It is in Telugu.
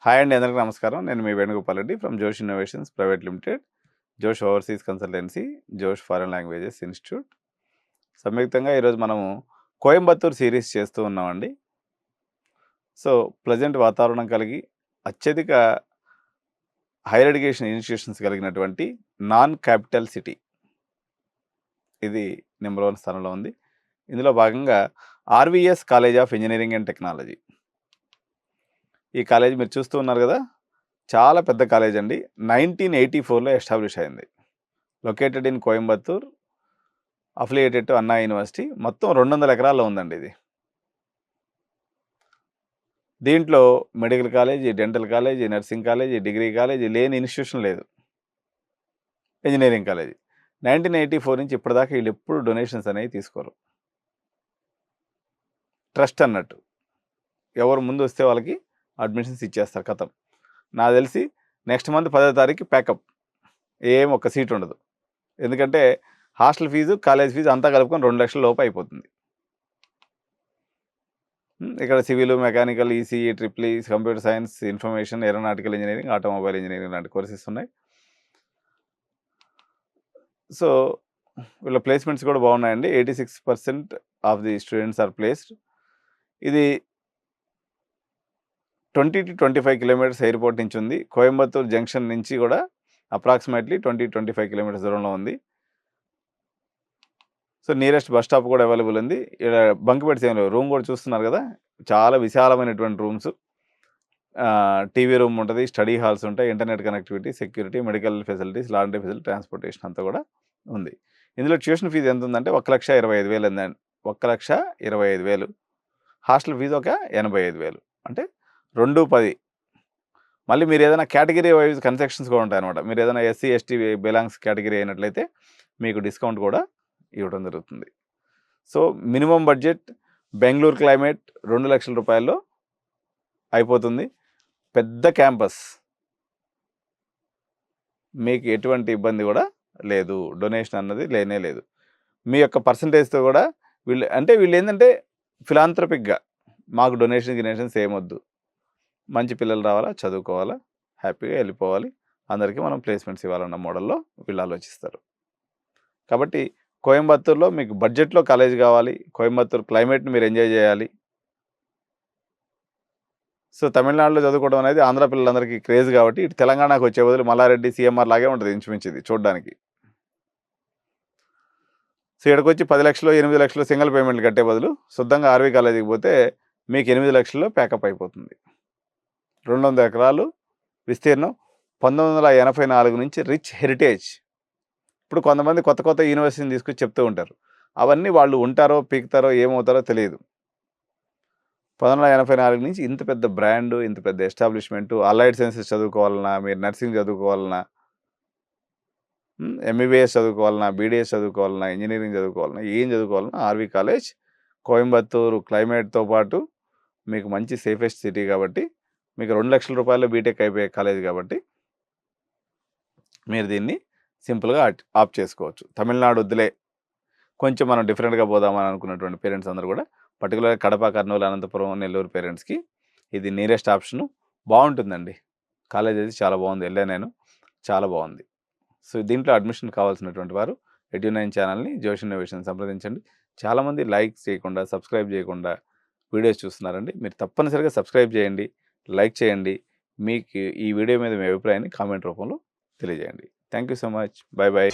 హాయ్ అండి, అందరికీ నమస్కారం. నేను మీ వేణుగోపాల్ రెడ్డి ఫ్రమ్ జోష్ ఇన్నోవేషన్స్ ప్రైవేట్ లిమిటెడ్, జోష్ ఓవర్సీస్ కన్సల్టెన్సీ, జోష్ ఫారెన్ లాంగ్వేజెస్ ఇన్స్టిట్యూట్. సంయుక్తంగా ఈరోజు మనము కోయంబత్తూర్ సిరీస్ చేస్తూ ఉన్నామండి. సో ప్లెజెంట్ వాతావరణం కలిగి అత్యధిక హైయర్ ఎడ్యుకేషన్ ఇన్స్టిట్యూషన్స్ కలిగినటువంటి నాన్ క్యాపిటల్ సిటీ ఇది నెంబర్ 1 స్థానంలో ఉంది. ఇందులో భాగంగా RVS college of engineering and technology. ఈ కాలేజ్ మీరు చూస్తూ ఉన్నారు కదా, చాలా పెద్ద కాలేజ్ అండి. 1984లో ఎస్టాబ్లిష్ అయింది. Located in Coimbatore, affiliated to అన్నా యూనివర్సిటీ. మొత్తం 200 ఎకరాల్లో ఉందండి ఇది. దీంట్లో medical college, dental college, nursing college, degree college లేని ఇన్స్టిట్యూషన్ లేదు. ఇంజనీరింగ్ కాలేజీ 1984 నుంచి ఇప్పటిదాకా వీళ్ళు ఎప్పుడు డొనేషన్స్ అనేవి తీసుకోరు. ట్రస్ట్ అన్నట్టు, ఎవరు ముందు వస్తే వాళ్ళకి అడ్మిషన్స్ ఇచ్చేస్తారు, కథం. నాకు తెలిసి నెక్స్ట్ మంత్ 10వ తారీఖు ప్యాకప్, ఏం ఒక్క సీట్ ఉండదు. ఎందుకంటే హాస్టల్ ఫీజు, కాలేజ్ ఫీజు అంతా కలుపుకొని 2 లక్షల లోపు అయిపోతుంది. ఇక్కడ civil, mechanical, ECE, triple E, computer science, information, aeronautical engineering, automobile engineering లాంటి కోర్సెస్ ఉన్నాయి. సో వీళ్ళ ప్లేస్మెంట్స్ కూడా బాగున్నాయండి. 86% of the students are placed. ఇది 20 to 25 కిలోమీటర్స్ ఎయిర్పోర్ట్ నుంచి ఉంది. కోయంబత్తూర్ జంక్షన్ నుంచి కూడా అప్రాక్సిమేట్లీ 20-25 కిలోమీటర్స్ దూరంలో ఉంది. సో నియరెస్ట్ బస్ స్టాప్ కూడా అవైలబుల్ ఉంది. ఇక్కడ బంక్ బెడ్స్ ఏం లేవు. రూమ్ కూడా చూస్తున్నారు కదా, చాలా విశాలమైనటువంటి రూమ్స్. టీవీ రూమ్ ఉంటుంది, స్టడీ హాల్స్ ఉంటాయి, internet connectivity, security, medical facilities, laundry facility, transportation అంతా కూడా ఉంది. ఇందులో ట్యూషన్ ఫీజు ఎంత ఉందంటే 1,25,000 ఉందండి. 1,25,000. హాస్టల్ ఫీజు ఒక 85,000, అంటే 2-10. మళ్ళీ మీరు ఏదైనా కేటగిరీ వైజ్ కన్సెషన్స్ కూడా ఉంటాయి అనమాట. మీరు ఏదైనా ఎస్సీ, ఎస్టీ బిలాంగ్స్ కేటగిరీ అయినట్లయితే మీకు డిస్కౌంట్ కూడా ఇవ్వడం జరుగుతుంది. So minimum budget Bengaluru climate 2 లక్షల రూపాయల్లో అయిపోతుంది. పెద్ద క్యాంపస్, మీకు ఎటువంటి ఇబ్బంది కూడా లేదు. డొనేషన్ అన్నది లేనే లేదు. మీ యొక్క పర్సంటేజ్తో కూడా వీళ్ళు ఏంటంటే ఫిలాంథ్రపిక్గా, మాకు డొనేషన్స్ ఏమొద్దు, మంచి పిల్లలు రావాలా, చదువుకోవాలా, హ్యాపీగా వెళ్ళిపోవాలి, అందరికీ మనం ప్లేస్మెంట్స్ ఇవ్వాలన్న మోడల్లో వీళ్ళు ఆలోచిస్తారు. కాబట్టి కోయంబత్తూర్లో మీకు బడ్జెట్లో కాలేజ్ కావాలి, కోయంబత్తూర్ క్లైమేట్ని మీరు ఎంజాయ్ చేయాలి. సో తమిళనాడులో చదువుకోవడం అనేది ఆంధ్ర పిల్లలందరికీ క్రేజ్ కాబట్టి ఇటు తెలంగాణకు వచ్చే బదులు మల్లారెడ్డి, సిఎంఆర్ లాగే ఉంటుంది ఇంచుమించింది చూడడానికి. సో ఇక్కడికి వచ్చి 10 లక్షలు, 8 లక్షలు సింగిల్ పేమెంట్లు కట్టే బదులు శుద్ధంగా ఆర్వీ కాలేజీకి పోతే మీకు 8 లక్షల్లో ప్యాకప్ అయిపోతుంది. 200 ఎకరాలు విస్తీర్ణం, 1984 నుంచి రిచ్ హెరిటేజ్. ఇప్పుడు కొంతమంది కొత్త యూనివర్సిటీని తీసుకొచ్చి చెప్తూ ఉంటారు. అవన్నీ వాళ్ళు ఉంటారో పీకుతారో ఏమవుతారో తెలియదు. 1984 నుంచి ఇంత పెద్ద బ్రాండ్, ఇంత పెద్ద ఎస్టాబ్లిష్మెంటు. అలైడ్ సైన్సెస్ చదువుకోవాలన్నా, మీరు నర్సింగ్ చదువుకోవాలన్నా, ఎంబీబీఎస్ చదువుకోవాలన్నా, బీడీఎస్ చదువుకోవాలన్నా, ఇంజనీరింగ్ చదువుకోవాలన్నా, ఏం చదువుకోవాలన్నా ఆర్వీ కాలేజ్ కోయంబత్తూరు క్లైమేట్తో పాటు మీకు మంచి సేఫెస్ట్ సిటీ కాబట్టి, మీకు 2 లక్షల రూపాయల్లో బీటెక్ అయిపోయే కాలేజ్ కాబట్టి మీరు దీన్ని సింపుల్గా ఆప్ చేసుకోవచ్చు. తమిళనాడు వద్దులే, కొంచెం మనం డిఫరెంట్గా పోదామని అనుకున్నటువంటి పేరెంట్స్ అందరూ కూడా, పర్టికులర్గా కడప, కర్నూలు, అనంతపురం, నెల్లూరు పేరెంట్స్కి ఇది నియరెస్ట్ ఆప్షను. బాగుంటుందండి కాలేజ్, అయితే చాలా బాగుంది. వెళ్ళాను నేను, చాలా బాగుంది. సో దీంట్లో అడ్మిషన్ కావాల్సినటువంటి వారు ఎడ్యు9 ఛానల్ని, జోష్ ఇన్నోవేషన్ సంప్రదించండి. చాలామంది లైక్ చేయకుండా, సబ్స్క్రైబ్ చేయకుండా వీడియోస్ చూస్తున్నారండి. మీరు తప్పనిసరిగా సబ్స్క్రైబ్ చేయండి, లైక్ చేయండి. మీకు ఈ వీడియో మీద మీ అభిప్రాయాన్ని కామెంట్ రూపంలో తెలియజేయండి. Thank you so much. Bye bye.